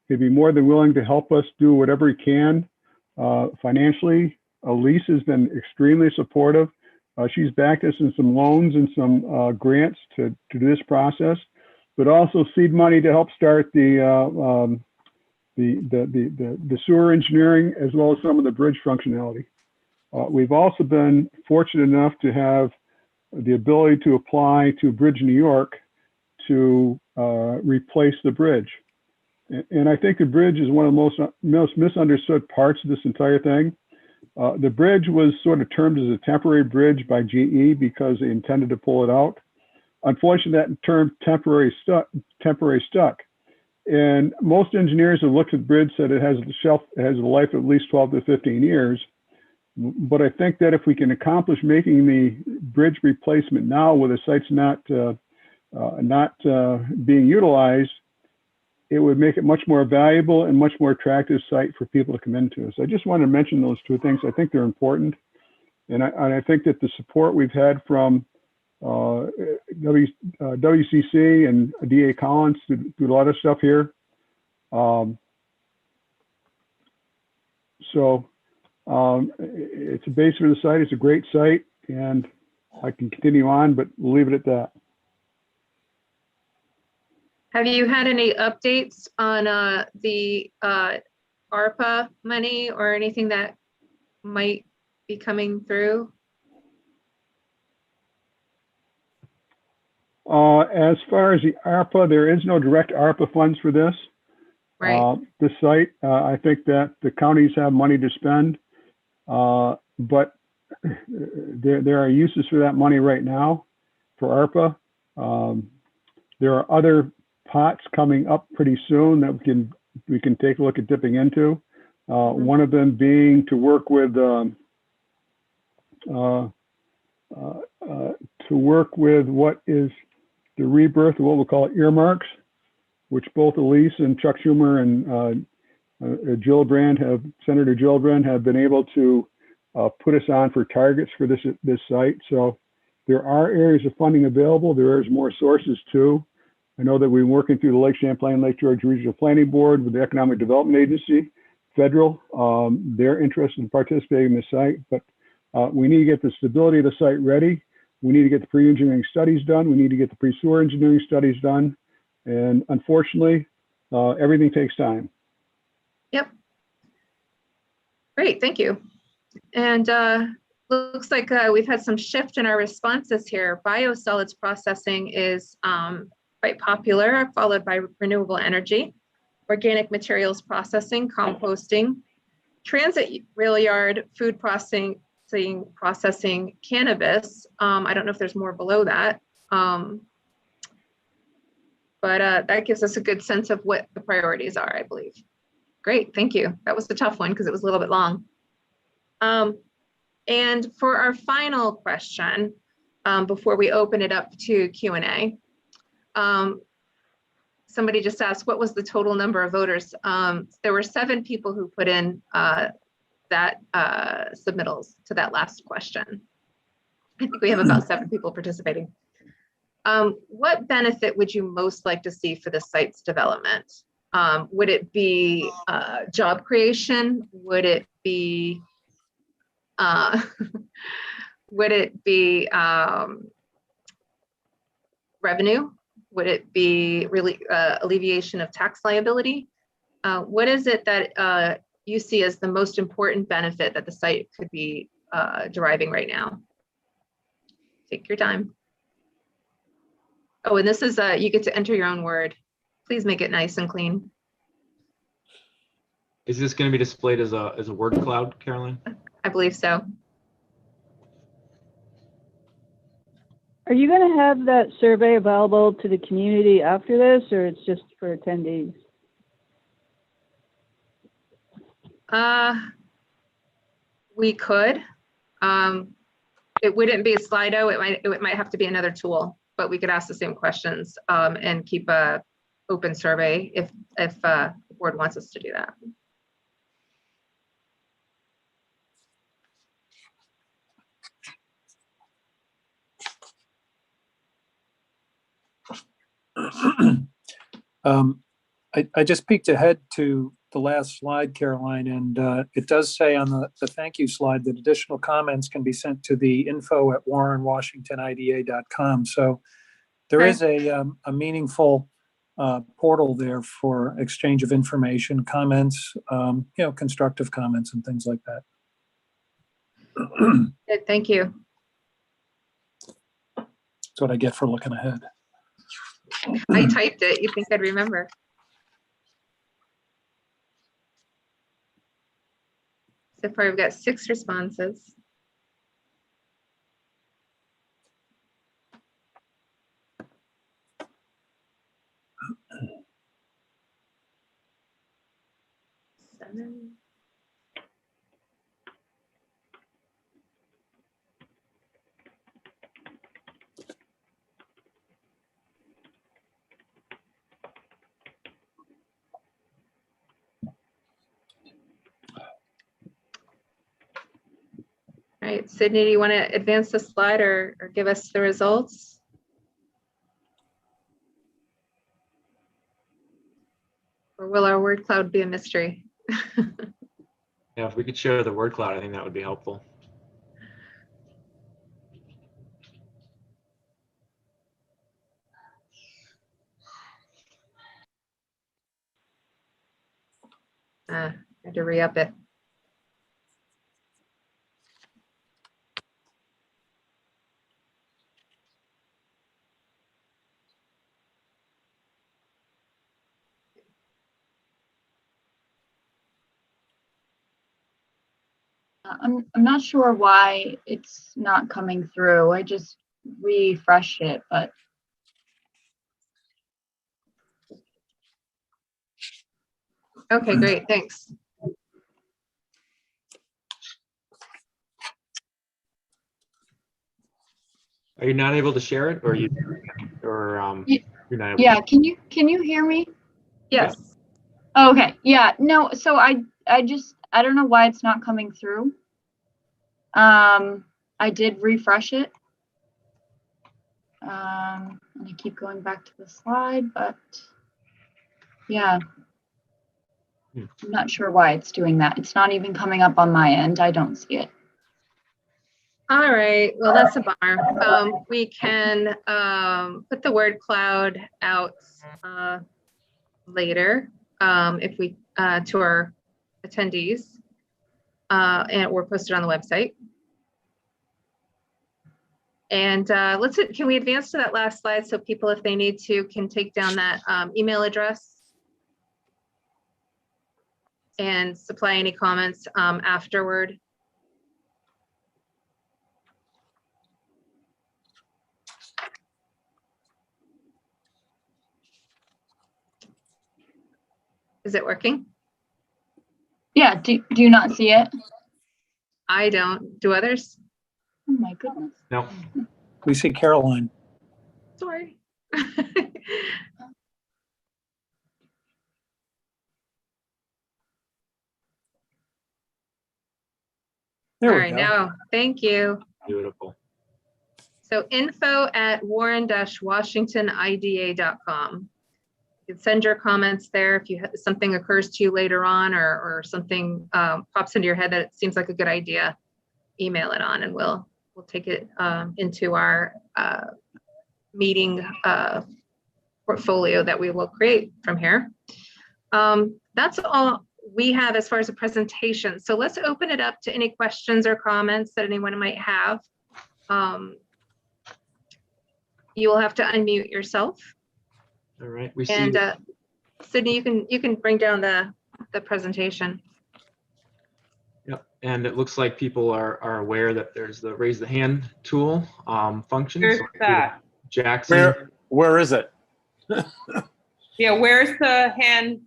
He'd be more than willing to help us do whatever he can financially. Elise has been extremely supportive. She's backed us in some loans and some grants to do this process, but also seed money to help start the sewer engineering as well as some of the bridge functionality. We've also been fortunate enough to have the ability to apply to Bridge New York to replace the bridge. And I think the bridge is one of the most misunderstood parts of this entire thing. The bridge was sort of termed as a temporary bridge by GE because they intended to pull it out. Unfortunately, that term temporary stuck. And most engineers have looked at the bridge, said it has a life of at least 12 to 15 years. But I think that if we can accomplish making the bridge replacement now, with the sites not being utilized, it would make it much more valuable and much more attractive site for people to come into. So I just wanted to mention those two things. I think they're important, and I think that the support we've had from WCC and DA Collins to do a lot of stuff here. It's a base for the site. It's a great site, and I can continue on, but we'll leave it at that. Have you had any updates on the ARPA money or anything that might be coming through? As far as the ARPA, there is no direct ARPA funds for this. Right. This site, I think that the counties have money to spend, but there are uses for that money right now for ARPA. There are other pots coming up pretty soon that we can take a look at dipping into. One of them being to work with what is the rebirth of what we'll call earmarks, which both Elise and Chuck Schumer and Senator Gillibrand have been able to put us on for targets for this site. So there are areas of funding available. There is more sources too. I know that we're working through the Lake Champlain, Lake George Regional Planning Board with the Economic Development Agency, federal. They're interested in participating in the site, but we need to get the stability of the site ready. We need to get the pre-engineering studies done. We need to get the pre-sewer engineering studies done. And unfortunately, everything takes time. Yep. Great, thank you. And looks like we've had some shift in our responses here. Biosolids processing is quite popular, followed by renewable energy, organic materials processing, composting, transit rail yard, food processing, cannabis. I don't know if there's more below that. But that gives us a good sense of what the priorities are, I believe. Great, thank you. That was a tough one because it was a little bit long. And for our final question, before we open it up to Q&A, somebody just asked, what was the total number of voters? There were 7 people who put in that submittals to that last question. I think we have about 7 people participating. What benefit would you most like to see for the site's development? Would it be job creation? Would it be revenue? Would it be really alleviation of tax liability? What is it that you see as the most important benefit that the site could be deriving right now? Take your time. Oh, and this is, you get to enter your own word. Please make it nice and clean. Is this going to be displayed as a word cloud, Caroline? I believe so. Are you going to have that survey available to the community after this, or it's just for attendees? We could. It wouldn't be a Slido. It might have to be another tool, but we could ask the same questions and keep a open survey if the board wants us to do that. I just peeked ahead to the last slide, Caroline, and it does say on the thank you slide that additional comments can be sent to the info@warrenwashingtonida.com. So there is a meaningful portal there for exchange of information, comments, constructive comments and things like that. Good, thank you. That's what I get for looking ahead. I typed it. You think I'd remember? So far, we've got 6 responses. Seven. All right, Sydney, do you want to advance the slide or give us the results? Or will our word cloud be a mystery? Yeah, if we could share the word cloud, I think that would be helpful. I had to re-up it. I'm not sure why it's not coming through. I just refreshed it, but Okay, great, thanks. Are you not able to share it, or you're not able yeah, to? can you hear me? Yes. Oh, okay. Yeah, no, so I don't know why it's not coming through. I did refresh it. And I keep going back to the slide, but yeah. I'm not sure why it's doing that. It's not even coming up on my end. I don't see it. All right, well, that's a bummer. We can put the word cloud out later if we to our attendees and we're posted on the website. And can we advance to that last slide so people, if they need to, can take down that email address and supply any comments afterward. Is it working? Yeah, do you not see it? I don't. Do others? Oh my goodness. No. We see Caroline. Sorry. There All we right, go. now, thank you. Beautiful. So info@warren-washingtonida.com. You can send your comments there if something occurs to you later on or something pops into your head that it seems like a good idea. Email it on and we'll take it into our meeting portfolio that we will create from here. That's all we have as far as a presentation. So let's open it up to any questions or comments that anyone might have. You will have to unmute yourself. All right. We see. And Sydney, you can bring down the the presentation. Yep, and it looks like people are aware that there's the raise the hand tool function. Where's So that? Jackson. Where is it? Yeah, where's the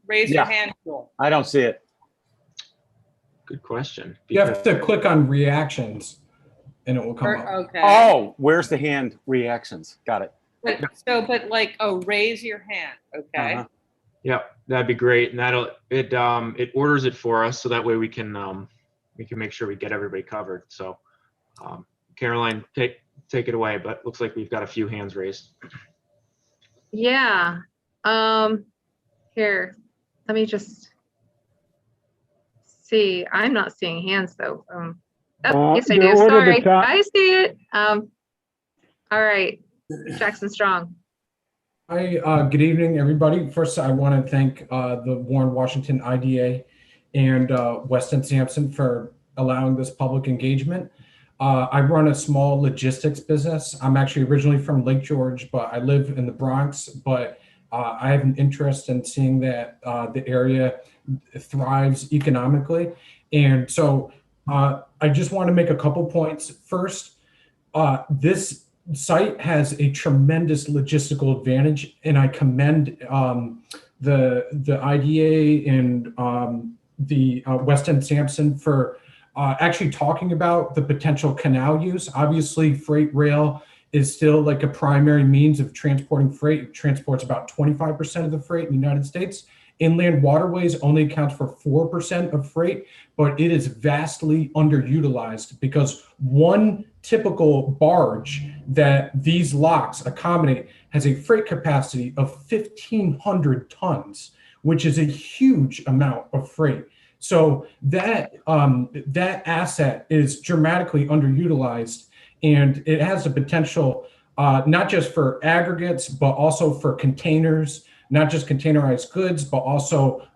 raise your Yeah. hand tool? I don't see it. Good question. You have to click on reactions and it will come up. Okay. Oh, where's the hand reactions? Got it. But like, oh, raise your hand. Okay. Uh-huh. Yep, that'd be great, and it orders it for us, so that way we can make sure we get everybody covered. So, Caroline, take it away. But looks like we've got a few hands raised. Yeah. Here, let me just see. I'm not seeing hands though. Oh, yes, I they're do. ordered Sorry, at the top. I see it. All right, Jackson Strong. Hi, good evening, everybody. First, I want to thank the Warren Washington IDA and Weston Sampson for allowing this public engagement. I run a small logistics business. I'm actually originally from Lake George, but I live in the Bronx. But I have an interest in seeing that the area thrives economically. And so I just want to make a couple points. First, this site has a tremendous logistical advantage, and I commend the IDA and the Weston Sampson for actually talking about the potential canal use. Obviously, freight rail is still like a primary means of transporting freight. It transports about 25% of the freight in the United States. Inland waterways only account for 4% of freight, but it is vastly underutilized because one typical barge that these locks accommodate has a freight capacity of 1,500 tons, which is a huge amount of freight. So that asset is dramatically underutilized, and it has the potential not just for aggregates, but also for containers, not just containerized goods, but also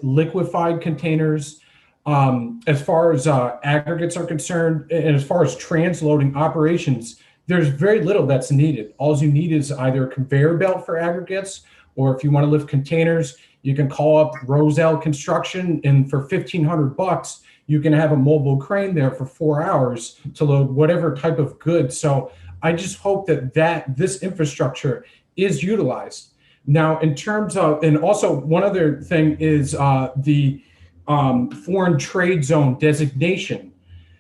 liquefied containers. As far as aggregates are concerned, and as far as transloading operations, there's very little that's needed. All you need is either a conveyor belt for aggregates, or if you want to lift containers, you can call up Roselle Construction, and for $1,500, you can have a mobile crane there for 4 hours to load whatever type of goods. So I just hope that this infrastructure is utilized. Now, in terms of, and also one other thing is the foreign trade zone designation.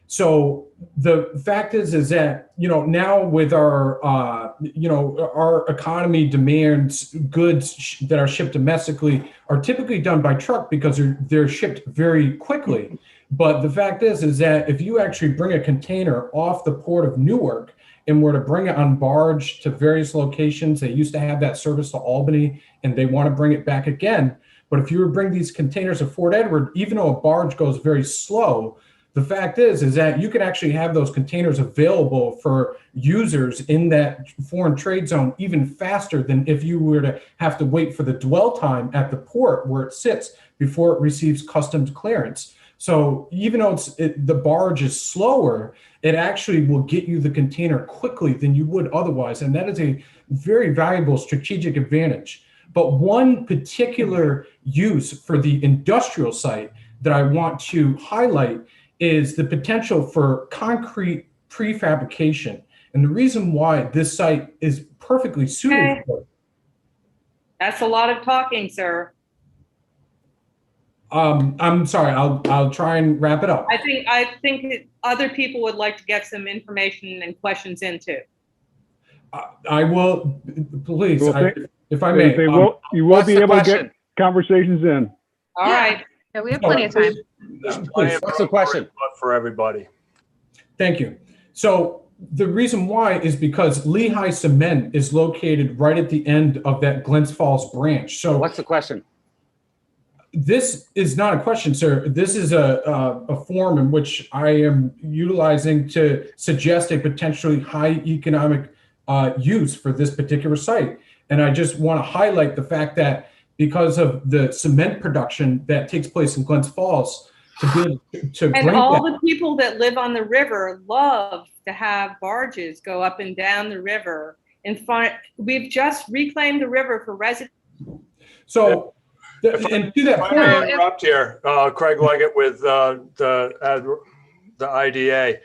So the fact is that, now with our, our economy demands goods that are shipped domestically are typically done by truck because they're shipped very quickly. But the fact is that if you actually bring a container off the port of Newark and were to bring it on barge to various locations, they used to have that service to Albany and they want to bring it back again. But if you were to bring these containers to Fort Edward, even though a barge goes very slow, the fact is that you can actually have those containers available for users in that foreign trade zone even faster than if you were to have to wait for the dwell time at the port where it sits before it receives customs clearance. So even though the barge is slower, it actually will get you the container quickly than you would otherwise. And that is a very valuable strategic advantage. But one particular use for the industrial site that I want to highlight is the potential for concrete prefabrication. And the reason why this site is perfectly suited for it. That's a lot of talking, sir. I'm sorry, I'll try and wrap it up. I think other people would like to get some information and questions into. I will, please, if I may. You will be able to get conversations in. All right. Yeah, we have plenty of time. What's the question? For everybody. Thank you. So the reason why is because Lehigh Cement is located right at the end of that Glens Falls branch. So what's the question? This is not a question, sir. This is a form in which I am utilizing to suggest a potentially high economic use for this particular site. And I just want to highlight the fact that because of the cement production that takes place in Glens Falls, and all the people that live on the river love to have barges go up and down the river. We've just reclaimed the river for residents. So And to that If I point, may interrupt here, Craig Leggett with the IDA.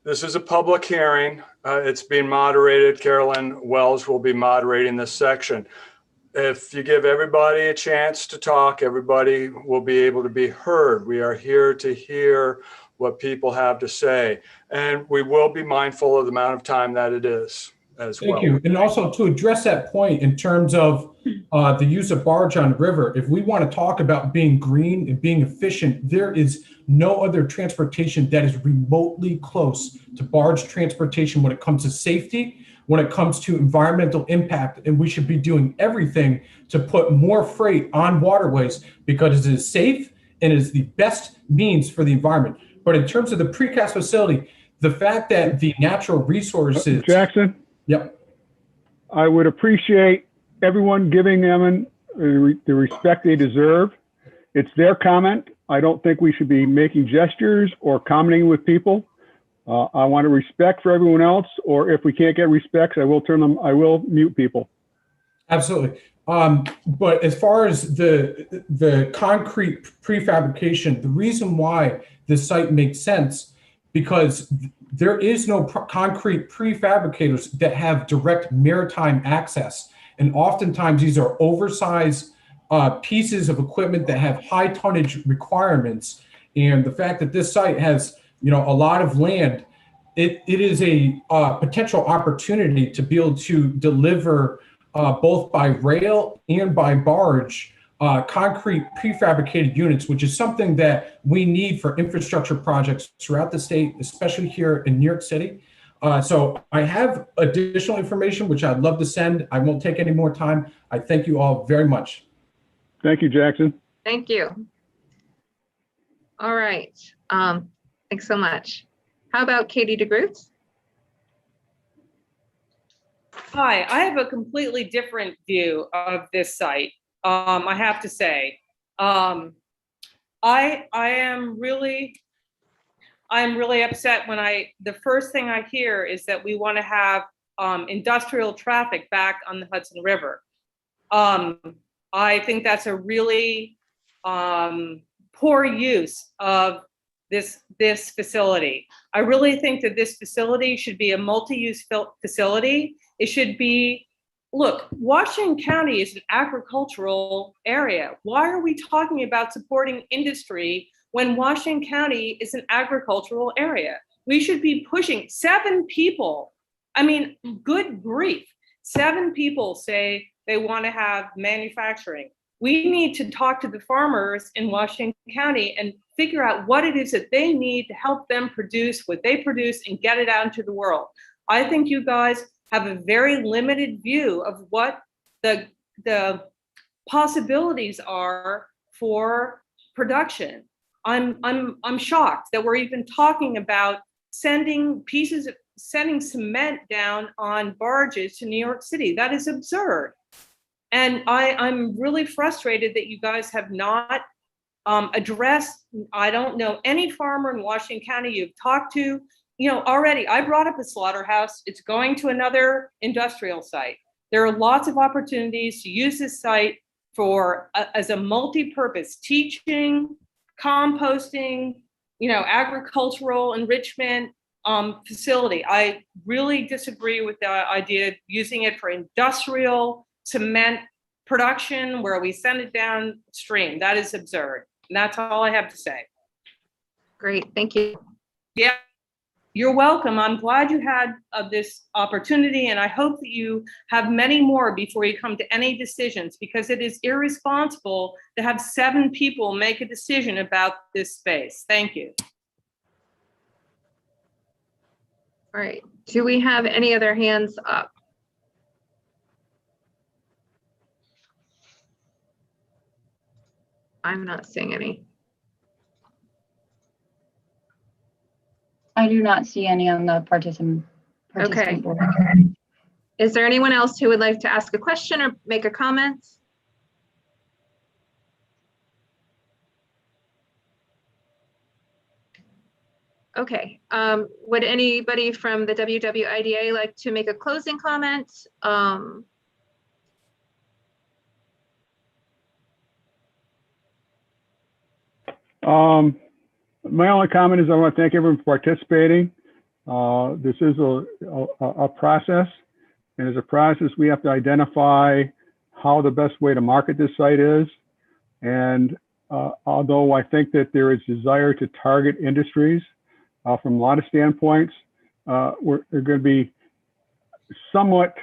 This is a public hearing. It's being moderated. Carolyn Wells will be moderating this section. If you give everybody a chance to talk, everybody will be able to be heard. We are here to hear what people have to say, and we will be mindful of the amount of time that it is as well. Thank you. And also to address that point in terms of the use of barge on the river, if we want to talk about being green and being efficient, there is no other transportation that is remotely close to barge transportation when it comes to safety, when it comes to environmental impact. And we should be doing everything to put more freight on waterways because it is safe and it is the best means for the environment. But in terms of the precast facility, the fact that the natural resources... Jackson? Yep. I would appreciate everyone giving them the respect they deserve. It's their comment. I don't think we should be making gestures or commenting with people. I want to respect for everyone else, or if we can't get respects, I will mute people. Absolutely. But as far as the concrete prefabrication, the reason why this site makes sense, because there is no concrete prefabricators that have direct maritime access. And oftentimes these are oversized pieces of equipment that have high tonnage requirements. And the fact that this site has, a lot of land, it is a potential opportunity to be able to deliver both by rail and by barge concrete prefabricated units, which is something that we need for infrastructure projects throughout the state, especially here in New York City. So I have additional information, which I'd love to send. I won't take any more time. I thank you all very much. Thank you, Jackson. Thank you. All right. Thanks so much. How about Katie DeGroot? Hi, I have a completely different view of this site. I have to say, I'm really upset when the first thing I hear is that we want to have industrial traffic back on the Hudson River. I think that's a really poor use of this facility. I really think that this facility should be a multi-use facility. It should be, look, Washington County is an agricultural area. Why are we talking about supporting industry when Washington County is an agricultural area? We should be pushing 7 people. I mean, good grief. 7 people say they want to have manufacturing. We need to talk to the farmers in Washington County and figure out what it is that they need to help them produce what they produce and get it out into the world. I think you guys have a very limited view of what the possibilities are for production. I'm shocked that we're even talking about sending cement down on barges to New York City. That is absurd. And I'm really frustrated that you guys have not addressed, I don't know any farmer in Washington County you've talked to. Already I brought up a slaughterhouse. It's going to another industrial site. There are lots of opportunities to use this site as a multi-purpose teaching, composting, agricultural enrichment facility. I really disagree with the idea of using it for industrial cement production where we send it downstream. That is absurd. And that's all I have to say. Great, thank you. Yeah, you're welcome. I'm glad you had this opportunity, and I hope that you have many more before you come to any decisions, because it is irresponsible to have 7 people make a decision about this space. Thank you. All right, do we have any other hands up? I'm not seeing any. I do not see any on the participant board. Is there anyone else who would like to ask a question or make a comment? Okay, would anybody from the WWIDA like to make a closing comment? My only comment is I want to thank everyone for participating. This is a process, and as a process, we have to identify how the best way to market this site is. And although I think that there is desire to target industries from a lot of standpoints, we're going to be somewhat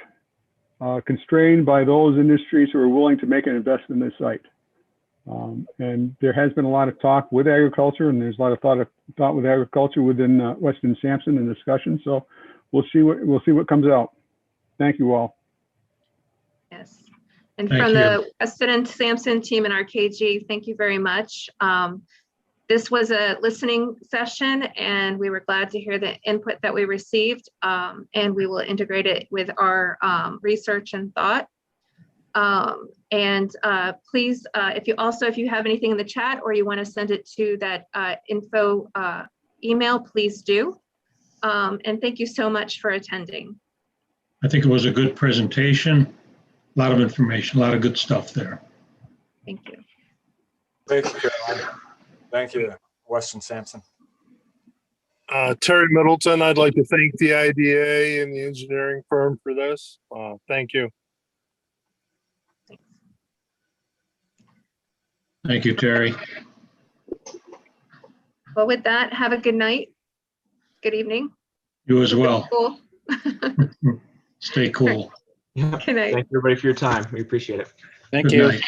constrained by those industries who are willing to make an investment in this site. And there has been a lot of talk with agriculture, and there's a lot of thought with agriculture within Weston Sampson and discussion. So we'll see what comes out. Thank you all. Yes. And Thank from you. the Weston and Sampson team in RKG, thank you very much. This was a listening session, and we were glad to hear the input that we received, and we will integrate it with our research and thought. Please, if you have anything in the chat or you want to send it to that info email, please do. And thank you so much for attending. I think it was a good presentation, a lot of information, a lot of good stuff there. Thank you. Thank you, Caroline. Thank you, Weston Sampson. Terry Middleton, I'd like to thank the IDA and the engineering firm for this. Thank you. Thank you, Terry. Well, with that, have a good night. Good evening. You as well. Cool. Stay cool. Yeah. Good night. Thank you, everybody, for your time. We appreciate it. Thank Good you. night.